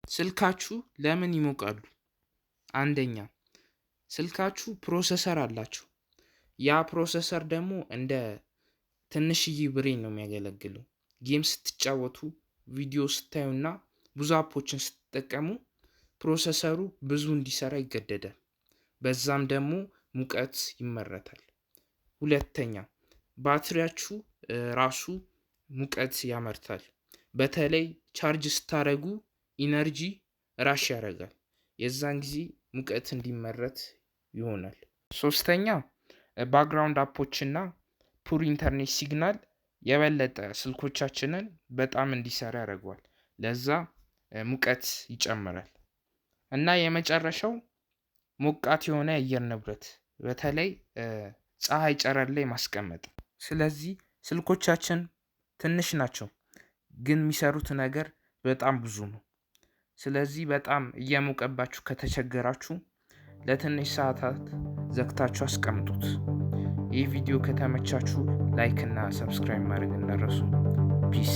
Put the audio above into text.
ስልካችሁ ለምን ይሞቃሉ? አንደኛ ስልካችሁ ፕሮሰሰር አላችሁ። ያ ፕሮሰሰር ደግሞ እንደ ትንሽዬ ብሬን ነው የሚያገለግለው። ጌም ስትጫወቱ፣ ቪዲዮ ስታዩና ብዙ አፖችን ስትጠቀሙ ፕሮሰሰሩ ብዙ እንዲሰራ ይገደዳል። በዛም ደግሞ ሙቀት ይመረታል። ሁለተኛ ባትሪያችሁ ራሱ ሙቀት ያመርታል። በተለይ ቻርጅ ስታደርጉ ኢነርጂ ራሽ ያደርጋል። የዛን ጊዜ ሙቀት እንዲመረት ይሆናል። ሶስተኛ ባክግራውንድ አፖች እና ፑር ኢንተርኔት ሲግናል የበለጠ ስልኮቻችንን በጣም እንዲሰራ ያደርገዋል። ለዛ ሙቀት ይጨምራል። እና የመጨረሻው ሞቃት የሆነ የአየር ንብረት በተለይ ፀሐይ ጨረር ላይ ማስቀመጥ። ስለዚህ ስልኮቻችን ትንሽ ናቸው፣ ግን የሚሰሩት ነገር በጣም ብዙ ነው። ስለዚህ በጣም እየሞቀባችሁ ከተቸገራችሁ ለትንሽ ሰዓታት ዘግታችሁ አስቀምጡት። ይህ ቪዲዮ ከተመቻችሁ ላይክ እና ሰብስክራይብ ማድረግ እንዳትረሱ። ፒስ